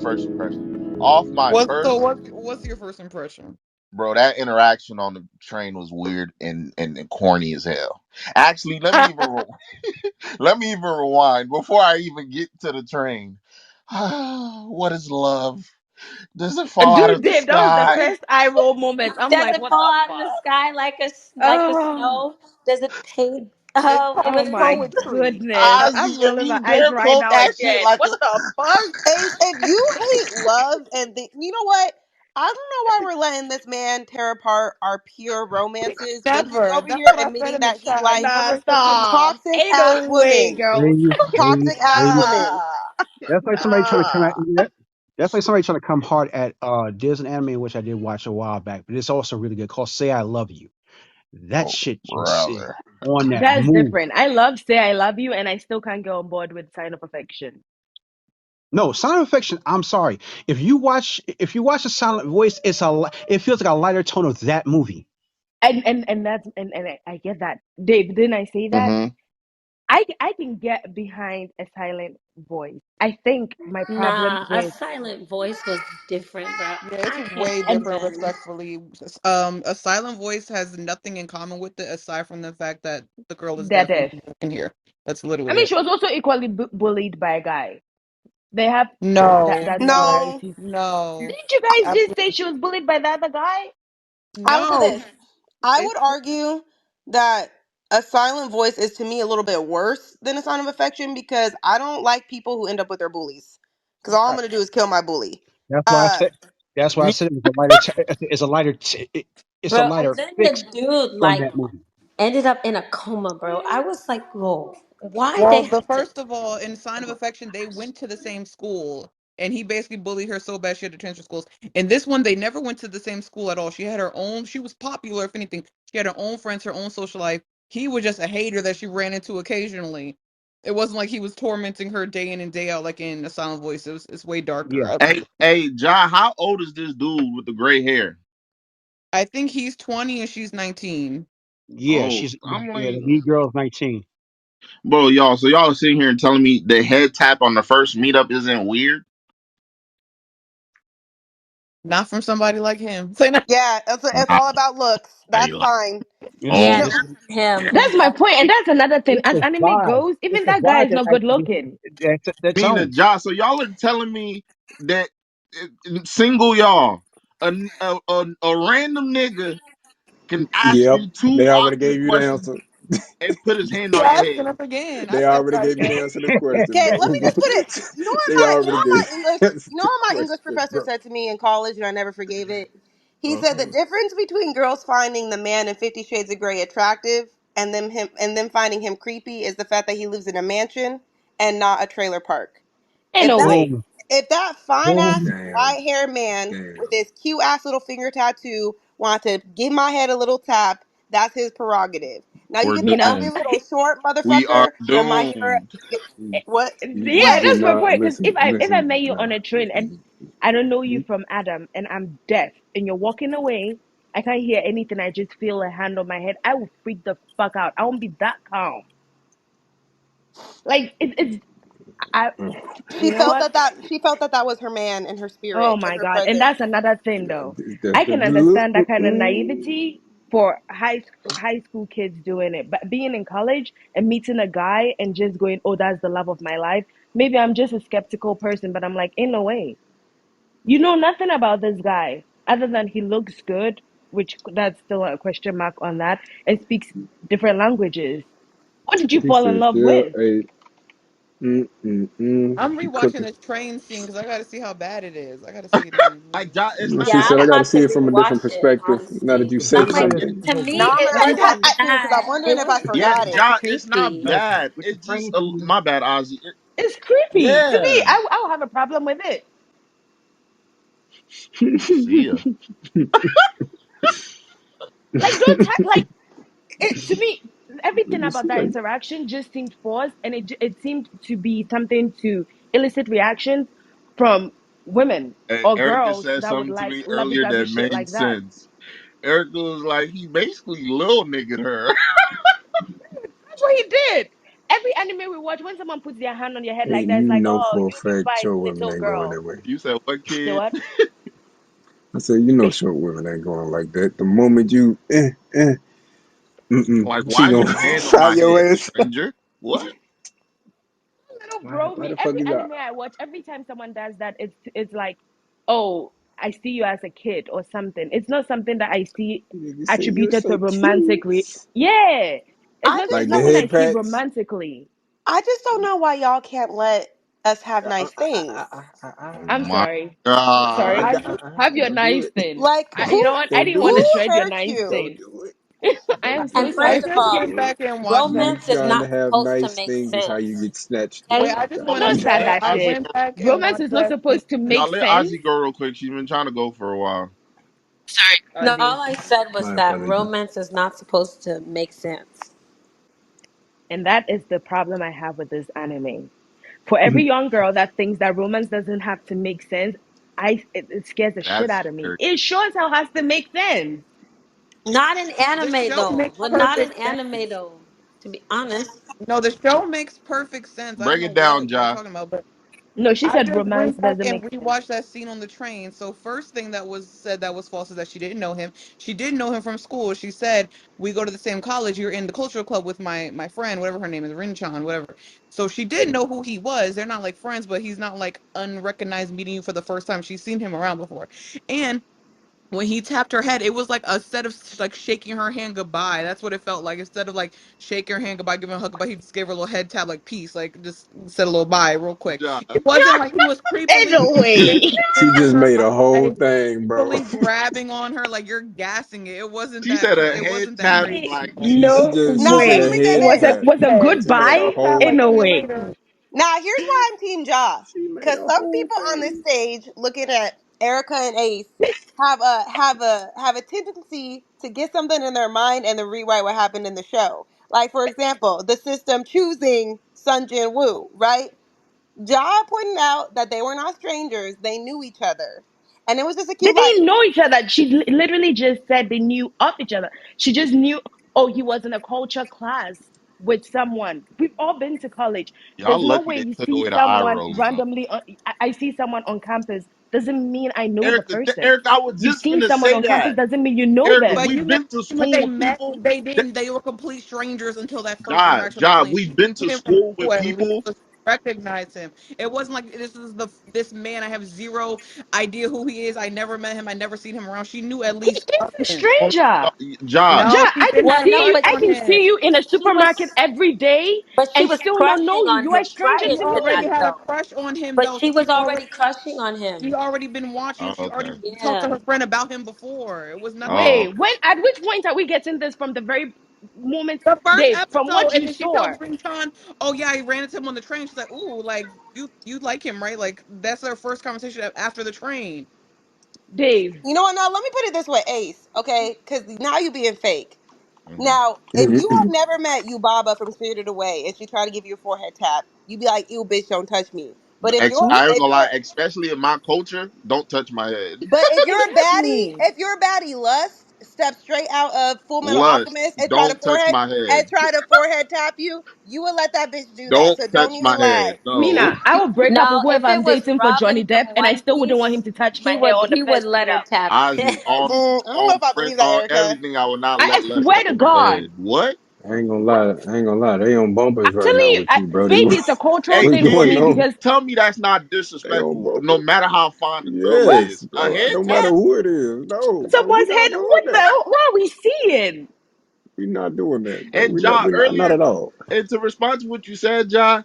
first impression. Off my first, What's your first impression? bro, that interaction on the train was weird and corny as hell. Actually, let me even rewind before I even get to the train. What is love? Does it fall out Dude, of the Dave, that was the sky? first eye roll moment. I'm Does like, it what fall the out in the fuck? sky like a Oh, snow? Does it paint It's oh with my poetry. goodness. I'm Ozzy, if rolling my you eyes dare right quote now that shit again. like What a the fuck? If you hate love and you know what? I don't know why we're letting this man tear apart our pure romances when he's Never. over That's here what I said admitting in the that he chat. likes Nah, Never said you. stop. toxic Ain't ass no way, women. girl. Ladies, ladies, Toxic ass ladies. women. Nah. That's like somebody trying to come at. Nah. That's like somebody trying to come hard at. There's an anime which I did watch a while back, but it's also really good called "Say I Love You." That oh, shit just is brother. on that That's move. different. I love Say I Love You, and I still can't get on board with Sign of Affection. No, Silent Affection. I'm sorry. If you watch a Silent Voice, it feels like a lighter tone of that movie. And that's and I get that. Dave, didn't I say that? Hmm. I can get behind a silent voice. I think my problem Nah, a with silent voice was different, bro. Yeah, it's I can't way and different, even. respectfully. A silent voice has nothing in common with it aside from the fact that the girl is that deaf and is. can hear. That's I literally mean, it. she was also equally bullied by a guy. They have No, that No, similarities. no, Didn't you guys just say absolutely she was bullied by the other guy? I will say no. this. I It's would argue that a silent voice is to me a little bit worse than a sign of affection because I don't like people who end up with their bullies. Because all I'm gonna do is kill my bully. That's why I Uh, said. That's why I Me, said it's a lighter. It's a Bro, and lighter then fix the dude from like that movie. ended up in a coma, bro. I was like, whoa, why they well. The have to? first of all, in Sign of Affection, they went to the same school, and he basically bullied her so bad she had to transfer schools. In this one, they never went to the same school at all. She had her own. She was popular, if anything. She had her own friends, her own social life. He was just a hater that she ran into occasionally. It wasn't like he was tormenting her day in and day out like in A Silent Voice. It's way Yeah, darker. hey, John, how old is this dude with the gray hair? I think he's 20 and she's 19. yeah. Oh, She's I'm yeah. like, The lead girl is 19. bro, y'all. So y'all are sitting here and telling me the head tap on the first meetup isn't weird? Not from somebody like him. Say no. yeah, it's Nah, all about looks. I That's ain't like, fine. It's You Yeah, know, oh, not him. That's my point, and that's another thing. it's As the anime vibe. goes, It's even the that guy vibe is that not good actually looking. that being a tone. job. So y'all are telling me that single y'all, a random nigga can ask Yep, you two they already awkward gave you the questions answer. and put his hand You on your asking head. us again. I They said already what I gave you said. the answer to the question, okay, bro. let me just put it. They You know already what gave my English, the answer you know to the what my English question, professor bro. said to me in college, and I never forgave it. He said the Uh-huh. difference between girls finding the man in 50 Shades of Grey attractive and them finding him creepy is the fact that he lives in a mansion and not a trailer park. Ain't If no that way. Boom, if that fine ass boom. Damn, white haired man with damn. his cute ass little finger tattoo wanted to give my head a little tap, that's his prerogative. Now you We're get the You know, ugly doomed. little short We are motherfucker that might hear doomed. what yeah, what You that's my know, point. Because listen, if I met listen. you on Nah, a train and I don't know you from Adam and I'm deaf and you're walking away, I can't hear anything. I just feel a hand on my head. I will freak the fuck out. I won't be that calm. Like it's I. You know what? she felt that that was her man in her Oh spirit in my her God. And presence. that's another thing though. I can understand that kind of the naivety for high school kids doing it. But being in college and meeting a guy and just going, "Oh, that's the love of my life." Maybe I'm just a skeptical person, but I'm like, "In no way. You know nothing about this guy other than he looks good, which that's still a question mark on that, and speaks different languages. What did you he fall in said love still with?" a I'm you rewatching cooking. this train scene because I got to see how bad it is. I got to see it again. She Yeah, said I'm I got to about to see it from a different rewatch it, perspective. Now that honestly. you The say I'm best way like, to something, to the, me, Now I'm it gonna best way wasn't rewatch to it too because I'm bad. It wondering if I wasn't Yeah, forgot bad. it. It's John, it's not creepy. look bad. with the It's just train scene. my bad, Ozzy. It's creepy to me. Yeah, I'll have a problem with it. see ya. Like, don't like it to me. let Everything me about see. that interaction just seemed forced, and it seemed to be something to elicit reactions from women or Erica girls said that would something to like me earlier lovey-dovey that shit made like that. sense. Erica was like, he basically little niggered her. That's what he did. every anime we watch, when someone puts their hand on your head Hey, like that, you it's like, know oh, for a you fact by your women little ain't going girl. that way. You said what, The kid? what? I said, you know, short women ain't going like that. The moment you, Like, she why is gonna your hand on fire my your head, ass. stranger? What? Little Why, bro, why me. the fuck Every you got? anime I watch, every time someone does that, it's like, oh, I see you as a kid or something. It's not something that I see You say you're attributed to so romantic. cute. Yeah, I it's Like just the nothing don't I head see pats. romantically. I just don't know why y'all can't let us have Uh, uh, nice uh, things. uh, uh, uh, uh, Oh I'm my sorry. uh, Sorry. I God. just Have your Don't do nice it. thing. Like You know what? I Don't didn't do want who to it. shred your hurt nice Don't you? thing. do it. I am And so I sorry. first of just all, went back and watched that. You romance is trying to not have supposed to nice make things is how you sense. get snatched the Wait, Okay? fuck I just up. want to Don't Let start say that I Ozzy shit. went go. back and Romance watched is not that supposed to scene. make Y'all let sense. Ozzy go real quick. She's been trying to go for a while. Sorry, No, Ozzy. all I said was My that apologies. romance is not supposed to make sense. And that is the problem I have with this anime. For every young girl that thinks that romance doesn't have to make sense, it scares the shit That's out of me. scary. It sure as hell has to make sense. Not in The anime show though. makes But not in perfect anime sense. though, to be honest. No, the show makes perfect sense. I don't Break know it down, what y'all Ja. talking about, but No, she I said just romance went back doesn't and make sense. rewatched that scene on the train. So first thing that was said that was false is that she didn't know him. She didn't know him from school. She said, "We go to the same college. You're in the cultural club with my friend, whatever her name is, Rinchan, whatever." So she did know who he was. They're not like friends, but he's not like unrecognized meeting you for the first time. She's seen him around before. And when he tapped her head, it was like a set of like shaking her hand goodbye. That's what it felt like. Instead of like shaking her hand goodbye, giving her a hug goodbye, he just gave her a little head tap, like peace, like just said a little bye real quick. Ja. It wasn't like he was Ain't creepily no moving way. She into just her made a whole like thing, bro. creepily grabbing on her, like you're gassing it. It wasn't She that. said a It head wasn't that tap crazy. Ain't like She no Nah, just said but a let way. me say head Was this. a tap. was a She made goodbye? a Tap Ain't like whole. no see you way. later. Now, here's why I'm Team Ja. She made Because a some whole people on this thing. stage looking at Erica and Ace have a tendency to get something in their mind and then rewrite what happened in the show. Like, for example, the system choosing Sun Jin Woo, right? Ja pointing out that they were not strangers; they knew each other, and it was just a They cute like, didn't know each other. She literally just said they knew of each other. She just knew, oh, he was in a culture class with someone. We've all been to college. Y'all There's no lucky way they you took see away the eye someone rolling though. randomly. I see someone on campus. Doesn't mean I know the person. Erica, I was You've just seen gonna someone say on campus. that. Doesn't mean you know Erica, But them. you we've know, been to when school they with met, people. they didn't. They were complete strangers until that first Ja, interaction on the Ja, plane. we've She been knew to him from school school with at people. least, recognized him. It wasn't like this is this man. I have zero idea who he is. I never met him. I never seen him around. She knew at He least is of a him. stranger. Ja, Ja, No, she I didn't can have Well, a see no, you. crush but I on can him. see you in a she supermarket was, every day but she and was still not know crushing you. on You are him a stranger prior She to to already me. that had a though. crush on him But though, she so was already crushing on she him. already been watching. oh, She okay. already talked to Yeah. her friend about him before. It was nothing like Oh, Wait, okay. at which point are we getting this from the very moment, the first Dave, from episode, what and you then she saw? tells Rincon, "Oh yeah, I ran into him on the train." She's like, "Ooh, like you like him, right?" Like that's their first conversation after the train. Dave, you know what? Now let me put it this way, Ace, okay? Because now you being fake. Hmm. Now, if you have never met Yubaba from Spirited Away and she try to give you a forehead tap, you be like, "Ew, bitch, don't touch me." But if you're I ain't if gonna you're lie, especially in my culture, don't touch my head. but exactly. if you're a baddie, Lust step straight out of Full Metal Lust, Alchemist and don't touch my head. try to forehead tap you, you would let that bitch do that. Don't So don't touch even my head. lie. No. Mina, I will break up with No, if whoever it I'm was dating for Johnny Robin Depp, from and I One still wouldn't want him Piece, to touch my hair on the he would first let meetup. her tap Ozzy, I don't know if I believe that, on Erica. everything, I will not I let Lust swear touch to my God. head. What? I ain't gonna lie. I ain't gonna lie. They on I'm bumpers right telling now you, with you, Brody. maybe it's a cultural Hey, What's thing for going kid, me on? because tell me that's not They on disrespectful, no bumpers. matter how fine the girl what? Yes, is. A bro. head No matter tap? who it is. No, bro. We Someone's not head. doing What the? that. What are we seeing? We not doing that, bro. And Ja, We not earlier, at all. and to respond to what you said, Ja,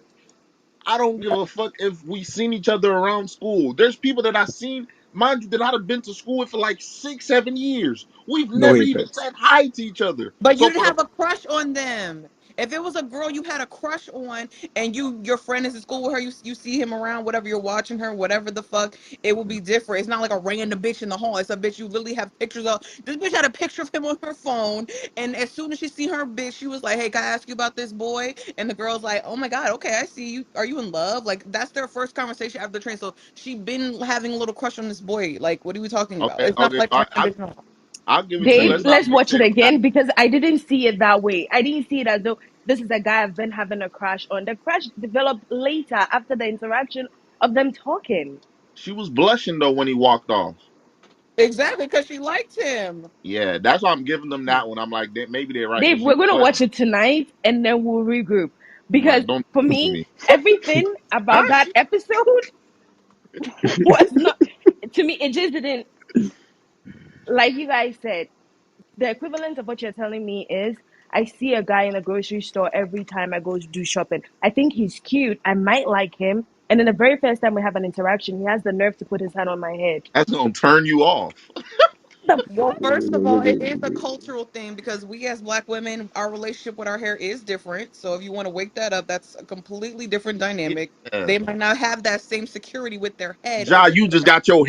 I don't give a fuck if we seen each other around school. There's people that I seen, mind you, that I'd have been to school with for like 6, 7 years. We've No never head even pats. said hi to each other. But you So didn't for the have a crush on them. If it was a girl you had a crush on, and your friend is in school with her, you see him around, whatever you're watching her, whatever the fuck, it will be different. It's not like a random bitch in the hall. It's a bitch you literally have pictures of. This bitch had a picture of him on her phone, and as soon as she see her bitch, she was like, "Hey, can I ask you about this boy?" And the girl's like, "Oh my god, okay, I see you. Are you in love?" Like that's their first conversation after the train. So she been having a little crush on this boy. Like, what are we talking about? okay, It's not okay, like a random bitch in the hall. I'll give it to you. Dave, Let's Mm-mm. not let's mix watch it hair with again because I didn't see it that way. I didn't see it as though this is a guy I've been having a crush on. The crush developed later after the interaction of them talking. She was blushing though when he walked off. Exactly, because she liked him. Yeah, that's why I'm giving them that one. I'm like, maybe they're right Dave, because she we're was gonna watch blushing. it tonight and then we'll regroup. I'm Because like, don't for listen to me, me. everything about Huh? that episode was not, to me, it just didn't, like you guys said, the equivalent of what you're telling me is I see a guy in a grocery store every time I go to do shopping. I think he's cute. I might like him. And then the very first time we have an interaction, he has the nerve to put his hand on my head. That's gonna turn you off. The Well, fuck? first of all, it is a cultural thing because we as black women, our relationship with our hair is different. So if you want to wake that up, that's a completely different dynamic. Yeah, They might not have that same security with their head Ja, over you just here. got your